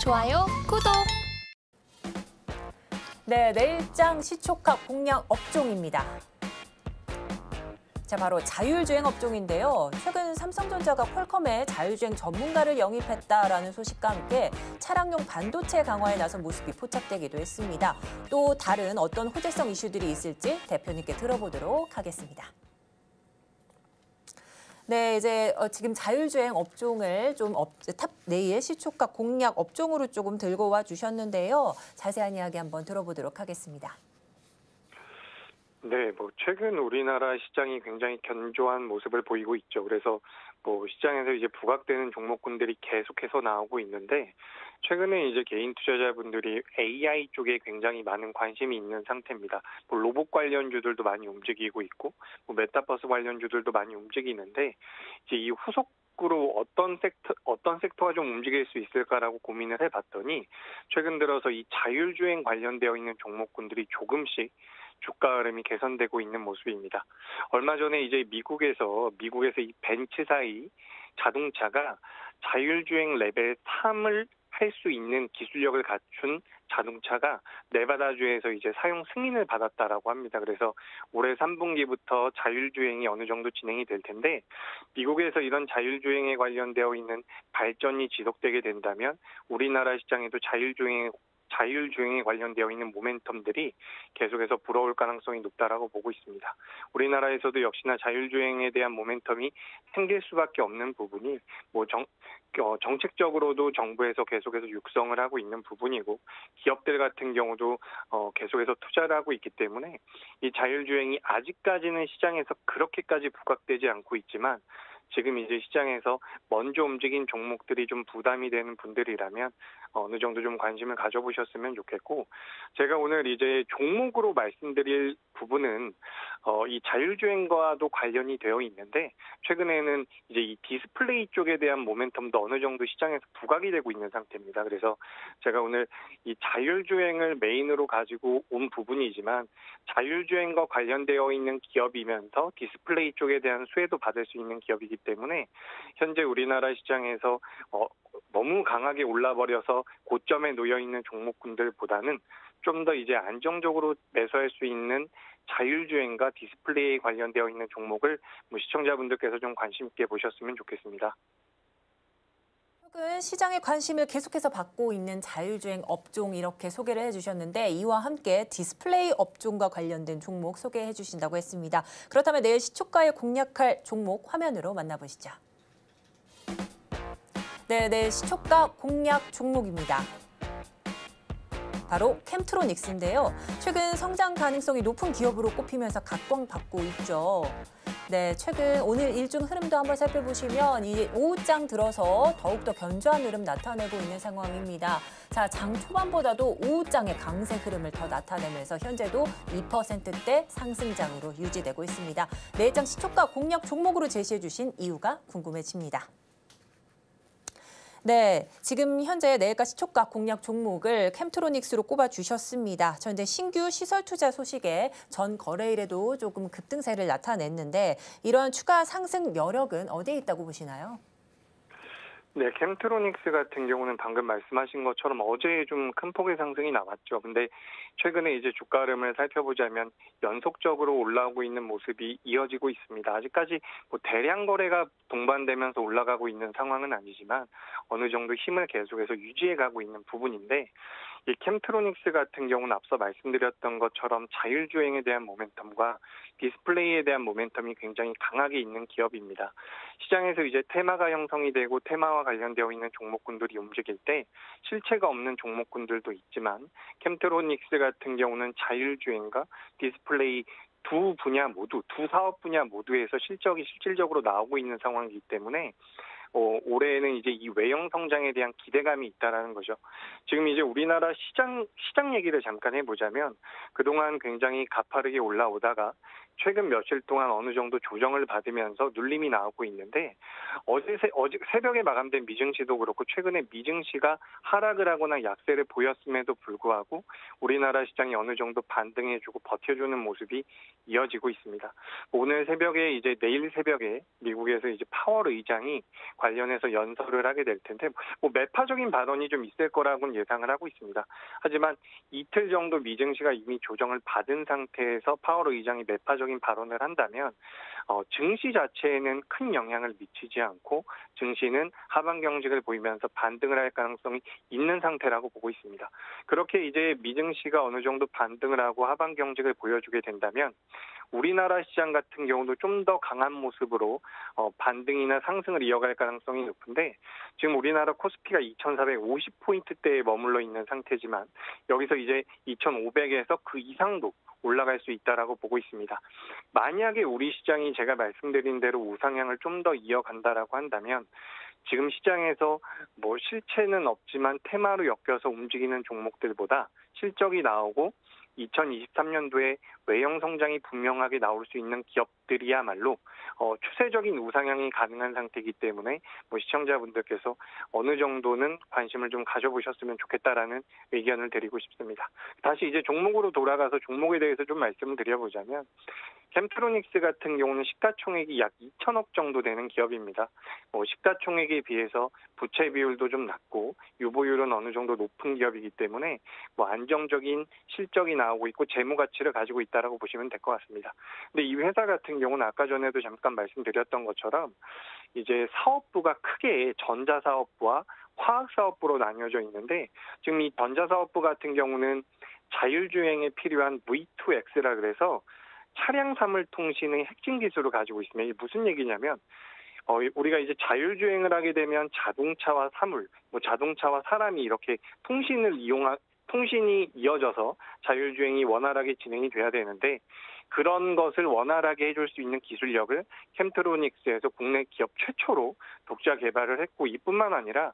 좋아요, 구독! 네, 내일장 시초카 공략 업종입니다. 자, 바로 자율주행 업종인데요. 최근 삼성전자가 퀄컴에 자율주행 전문가를 영입했다라는 소식과 함께 차량용 반도체 강화에 나선 모습이 포착되기도 했습니다. 또 다른 어떤 호재성 이슈들이 있을지 대표님께 들어보도록 하겠습니다. 네, 이제 지금 자율주행 업종을 좀 탑 내일 시초가 공략 업종으로 조금 들고 와 주셨는데요. 자세한 이야기 한번 들어보도록 하겠습니다. 네, 최근 우리나라 시장이 굉장히 견조한 모습을 보이고 있죠. 그래서 시장에서 이제 부각되는 종목군들이 계속해서 나오고 있는데, 최근에 이제 개인 투자자분들이 AI 쪽에 굉장히 많은 관심이 있는 상태입니다. 로봇 관련주들도 많이 움직이고 있고, 메타버스 관련주들도 많이 움직이는데, 이제 이 후속으로 어떤 섹터가 좀 움직일 수 있을까라고 고민을 해봤더니, 최근 들어서 이 자율주행 관련되어 있는 종목군들이 조금씩 주가 흐름이 개선되고 있는 모습입니다. 얼마 전에 이제 미국에서 이 벤츠사의 자동차가 자율주행 레벨 3을 할 수 있는 기술력을 갖춘 자동차가 네바다주에서 이제 사용 승인을 받았다라고 합니다. 그래서 올해 3분기부터 자율주행이 어느 정도 진행이 될 텐데, 미국에서 이런 자율주행에 관련되어 있는 발전이 지속되게 된다면 우리나라 시장에도 자율주행에 관련되어 있는 모멘텀들이 계속해서 불어올 가능성이 높다라고 보고 있습니다. 우리나라에서도 역시나 자율주행에 대한 모멘텀이 생길 수밖에 없는 부분이 정책적으로도 정부에서 계속해서 육성을 하고 있는 부분이고, 기업들 같은 경우도 계속해서 투자를 하고 있기 때문에 이 자율주행이 아직까지는 시장에서 그렇게까지 부각되지 않고 있지만, 지금 이제 시장에서 먼저 움직인 종목들이 좀 부담이 되는 분들이라면 어느 정도 좀 관심을 가져보셨으면 좋겠고, 제가 오늘 이제 종목으로 말씀드릴 부분은 이 자율주행과도 관련이 되어 있는데, 최근에는 이제 이 디스플레이 쪽에 대한 모멘텀도 어느 정도 시장에서 부각이 되고 있는 상태입니다. 그래서 제가 오늘 이 자율주행을 메인으로 가지고 온 부분이지만, 자율주행과 관련되어 있는 기업이면서 디스플레이 쪽에 대한 수혜도 받을 수 있는 기업이기 때문에 현재 우리나라 시장에서 너무 강하게 올라버려서 고점에 놓여 있는 종목군들보다는 좀 더 이제 안정적으로 매수할 수 있는 자율주행과 디스플레이에 관련되어 있는 종목을 시청자분들께서 좀 관심 있게 보셨으면 좋겠습니다. 최근 시장의 관심을 계속해서 받고 있는 자율주행 업종 이렇게 소개를 해주셨는데, 이와 함께 디스플레이 업종과 관련된 종목 소개해 주신다고 했습니다. 그렇다면 내일 시초가에 공략할 종목 화면으로 만나보시죠. 네, 내일 시초가 공략 종목입니다. 바로 캠트로닉스인데요. 최근 성장 가능성이 높은 기업으로 꼽히면서 각광받고 있죠. 네, 최근 오늘 일중 흐름도 한번 살펴보시면 이 오후장 들어서 더욱더 견조한 흐름 나타내고 있는 상황입니다. 자, 장 초반보다도 오후장의 강세 흐름을 더 나타내면서 현재도 2%대 상승장으로 유지되고 있습니다. 내일장 시초가 공략 종목으로 제시해 주신 이유가 궁금해집니다. 네, 지금 현재 내일가 시초가 공략 종목을 캠트로닉스로 꼽아주셨습니다. 현재 신규 시설 투자 소식에 전 거래일에도 조금 급등세를 나타냈는데, 이러한 추가 상승 여력은 어디에 있다고 보시나요? 네, 캠트로닉스 같은 경우는 방금 말씀하신 것처럼 어제 좀 큰 폭의 상승이 나왔죠. 근데 최근에 이제 주가 흐름을 살펴보자면 연속적으로 올라오고 있는 모습이 이어지고 있습니다. 아직까지 대량 거래가 동반되면서 올라가고 있는 상황은 아니지만 어느 정도 힘을 계속해서 유지해 가고 있는 부분인데, 이 캠트로닉스 같은 경우는 앞서 말씀드렸던 것처럼 자율주행에 대한 모멘텀과 디스플레이에 대한 모멘텀이 굉장히 강하게 있는 기업입니다. 시장에서 이제 테마가 형성이 되고 테마와 관련되어 있는 종목군들이 움직일 때 실체가 없는 종목군들도 있지만, 캠트로닉스 같은 경우는 자율주행과 디스플레이 두 사업 분야 모두에서 실질적으로 나오고 있는 상황이기 때문에 올해에는 이제 이 외형 성장에 대한 기대감이 있다라는 거죠. 지금 이제 우리나라 시장 얘기를 잠깐 해보자면, 그동안 굉장히 가파르게 올라오다가 최근 며칠 동안 어느 정도 조정을 받으면서 눌림이 나오고 있는데 어제 새벽에 마감된 미증시도 그렇고 최근에 미증시가 하락을 하거나 약세를 보였음에도 불구하고 우리나라 시장이 어느 정도 반등해주고 버텨주는 모습이 이어지고 있습니다. 오늘 새벽에 이제 내일 새벽에 미국에서 이제 파월 의장이 관련해서 연설을 하게 될 텐데 뭐 매파적인 발언이 좀 있을 거라고는 예상을 하고 있습니다. 하지만 이틀 정도 미증시가 이미 조정을 받은 상태에서 파월 의장이 매파적인 발언을 한다면 증시 자체에는 큰 영향을 미치지 않고 증시는 하방 경직을 보이면서 반등을 할 가능성이 있는 상태라고 보고 있습니다. 그렇게 이제 미증시가 어느 정도 반등을 하고 하방 경직을 보여주게 된다면 우리나라 시장 같은 경우도 좀 더 강한 모습으로 반등이나 상승을 이어갈 가능성이 높은데 지금 우리나라 코스피가 2,450포인트대에 머물러 있는 상태지만 여기서 이제 2,500에서 그 이상도 올라갈 수 있다라고 보고 있습니다. 만약에 우리 시장이 제가 말씀드린 대로 우상향을 좀 더 이어간다라고 한다면 지금 시장에서 뭐 실체는 없지만 테마로 엮여서 움직이는 종목들보다 실적이 나오고 2023년도에 외형 성장이 분명하게 나올 수 있는 기업들이야말로 추세적인 우상향이 가능한 상태이기 때문에 뭐 시청자분들께서 어느 정도는 관심을 좀 가져보셨으면 좋겠다라는 의견을 드리고 싶습니다. 다시 이제 종목으로 돌아가서 종목에 대해서 좀 말씀을 드려보자면 캠트로닉스 같은 경우는 시가총액이 약 2천억 정도 되는 기업입니다. 시가총액에 비해서 부채 비율도 좀 낮고 유보율은 어느 정도 높은 기업이기 때문에 안정적인 실적이 나오고 있고 재무 가치를 가지고 있다라고 보시면 될 것 같습니다. 근데 이 회사 같은 경우는 아까 전에도 잠깐 말씀드렸던 것처럼 이제 사업부가 크게 전자사업부와 화학사업부로 나뉘어져 있는데 지금 이 전자사업부 같은 경우는 자율주행에 필요한 V2X라 그래서 차량 사물 통신의 핵심 기술을 가지고 있습니다. 이게 무슨 얘기냐면 우리가 이제 자율주행을 하게 되면 자동차와 사물, 자동차와 사람이 이렇게 통신이 이어져서 자율주행이 원활하게 진행이 돼야 되는데 그런 것을 원활하게 해줄 수 있는 기술력을 캠트로닉스에서 국내 기업 최초로 독자 개발을 했고 이뿐만 아니라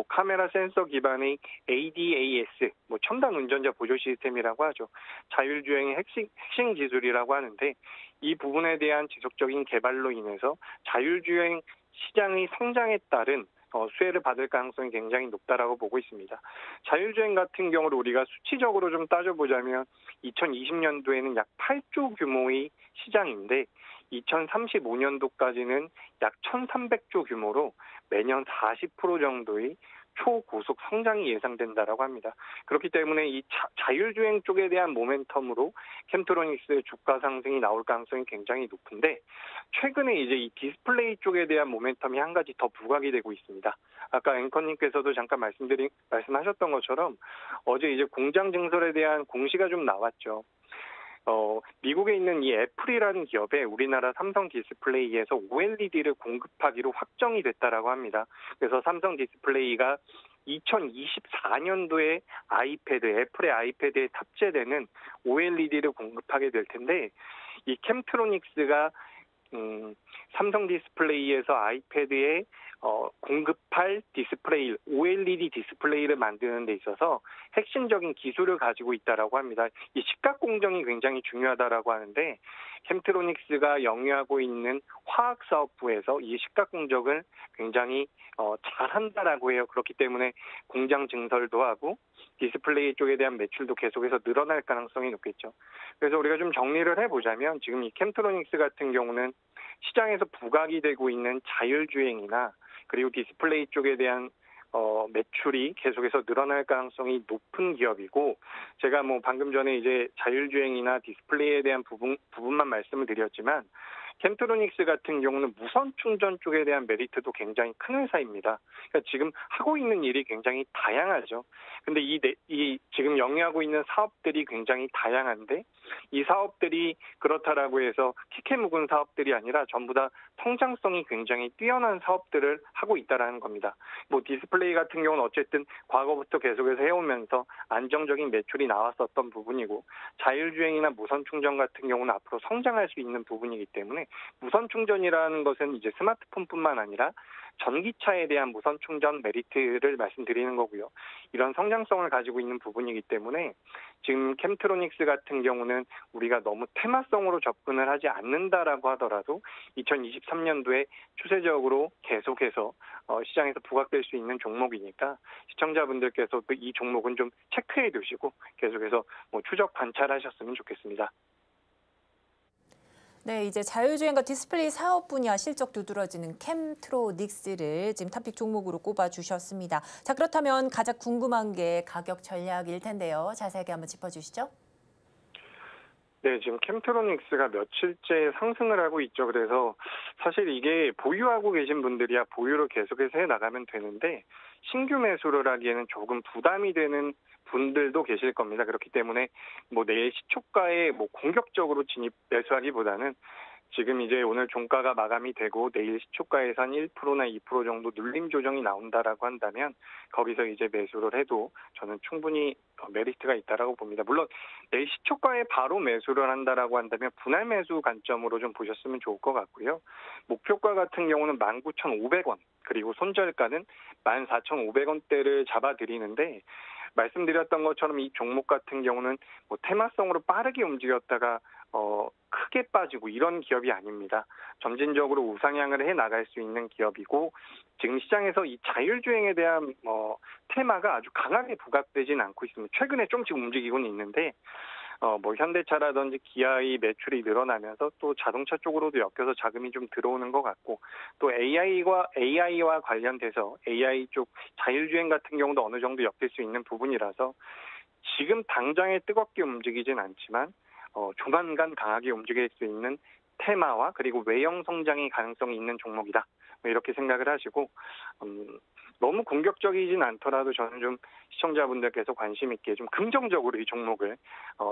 카메라 센서 기반의 ADAS, 첨단 운전자 보조 시스템이라고 하죠. 자율주행의 핵심 기술이라고 하는데 이 부분에 대한 지속적인 개발로 인해서 자율주행 시장의 성장에 따른 수혜를 받을 가능성이 굉장히 높다라고 보고 있습니다. 자율주행 같은 경우를 우리가 수치적으로 좀 따져보자면 2020년도에는 약 8조 규모의 시장인데 2035년도까지는 약 1,300조 규모로 매년 40% 정도의 초고속 성장이 예상된다라고 합니다. 그렇기 때문에 이 자율주행 쪽에 대한 모멘텀으로 캠트로닉스의 주가 상승이 나올 가능성이 굉장히 높은데 최근에 이제 이 디스플레이 쪽에 대한 모멘텀이 한 가지 더 부각이 되고 있습니다. 아까 앵커님께서도 잠깐 말씀하셨던 것처럼 어제 이제 공장 증설에 대한 공시가 좀 나왔죠. 미국에 있는 이 애플이라는 기업에 우리나라 삼성 디스플레이에서 OLED를 공급하기로 확정이 됐다라고 합니다. 그래서 삼성 디스플레이가 2024년도에 애플의 아이패드에 탑재되는 OLED를 공급하게 될 텐데 이 캠트로닉스가 삼성 디스플레이에서 아이패드에 공급할 디스플레이, OLED 디스플레이를 만드는 데 있어서 핵심적인 기술을 가지고 있다라고 합니다. 이 시각 공정이 굉장히 중요하다라고 하는데 캠트로닉스가 영위하고 있는 화학 사업부에서 이 시각 공정을 굉장히 잘한다라고 해요. 그렇기 때문에 공장 증설도 하고 디스플레이 쪽에 대한 매출도 계속해서 늘어날 가능성이 높겠죠. 그래서 우리가 좀 정리를 해보자면 지금 이 캠트로닉스 같은 경우는 시장에서 부각이 되고 있는 자율주행이나 그리고 디스플레이 쪽에 대한 매출이 계속해서 늘어날 가능성이 높은 기업이고 제가 방금 전에 이제 자율주행이나 디스플레이에 대한 부분만 말씀을 드렸지만 캠트로닉스 같은 경우는 무선 충전 쪽에 대한 메리트도 굉장히 큰 회사입니다. 그러니까 지금 하고 있는 일이 굉장히 다양하죠. 근데 이 지금 영위하고 있는 사업들이 굉장히 다양한데 이 사업들이 그렇다라고 해서 키케 묵은 사업들이 아니라 전부 다 성장성이 굉장히 뛰어난 사업들을 하고 있다라는 겁니다. 디스플레이 같은 경우는 어쨌든 과거부터 계속해서 해오면서 안정적인 매출이 나왔었던 부분이고 자율주행이나 무선 충전 같은 경우는 앞으로 성장할 수 있는 부분이기 때문에 때문에 무선 충전이라는 것은 이제 스마트폰뿐만 아니라 전기차에 대한 무선 충전 메리트를 말씀드리는 거고요. 이런 성장성을 가지고 있는 부분이기 때문에 지금 캠트로닉스 같은 경우는 우리가 너무 테마성으로 접근을 하지 않는다라고 하더라도 2023년도에 추세적으로 계속해서 시장에서 부각될 수 있는 종목이니까 시청자분들께서도 이 종목은 좀 체크해 두시고 계속해서 추적 관찰하셨으면 좋겠습니다. 네, 이제 자율주행과 디스플레이 사업 분야 실적 두드러지는 캠트로닉스를 지금 탑픽 종목으로 꼽아주셨습니다. 자, 그렇다면 가장 궁금한 게 가격 전략일 텐데요. 자세하게 한번 짚어주시죠. 네, 지금 캠트로닉스가 며칠째 상승을 하고 있죠. 그래서 사실 이게 보유하고 계신 분들이야 보유를 계속해서 해 나가면 되는데 신규 매수를 하기에는 조금 부담이 되는 분들도 계실 겁니다. 그렇기 때문에 내일 시초가에 공격적으로 진입 매수하기보다는 지금 이제 오늘 종가가 마감이 되고 내일 시초가에서 한 1%나 2% 정도 눌림 조정이 나온다라고 한다면 거기서 이제 매수를 해도 저는 충분히 메리트가 있다라고 봅니다. 물론 내일 시초가에 바로 매수를 한다라고 한다면 분할 매수 관점으로 좀 보셨으면 좋을 것 같고요. 목표가 같은 경우는 19,500원 그리고 손절가는 14,500원대를 잡아드리는데 말씀드렸던 것처럼 이 종목 같은 경우는 테마성으로 빠르게 움직였다가 크게 빠지고 이런 기업이 아닙니다. 점진적으로 우상향을 해 나갈 수 있는 기업이고 지금 시장에서 이 자율주행에 대한 테마가 아주 강하게 부각되지는 않고 있습니다. 최근에 좀씩 움직이고는 있는데 현대차라든지 기아의 매출이 늘어나면서 또 자동차 쪽으로도 엮여서 자금이 좀 들어오는 것 같고 또 AI와 관련돼서 AI 쪽 자율주행 같은 경우도 어느 정도 엮일 수 있는 부분이라서 지금 당장에 뜨겁게 움직이진 않지만 조만간 강하게 움직일 수 있는 테마와 그리고 외형 성장의 가능성이 있는 종목이다. 이렇게 생각을 하시고 너무 공격적이진 않더라도 저는 좀 시청자분들께서 관심 있게 좀 긍정적으로 이 종목을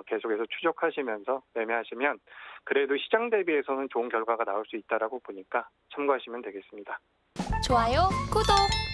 계속해서 추적하시면서 매매하시면 그래도 시장 대비해서는 좋은 결과가 나올 수 있다라고 보니까 참고하시면 되겠습니다. 좋아요, 구독!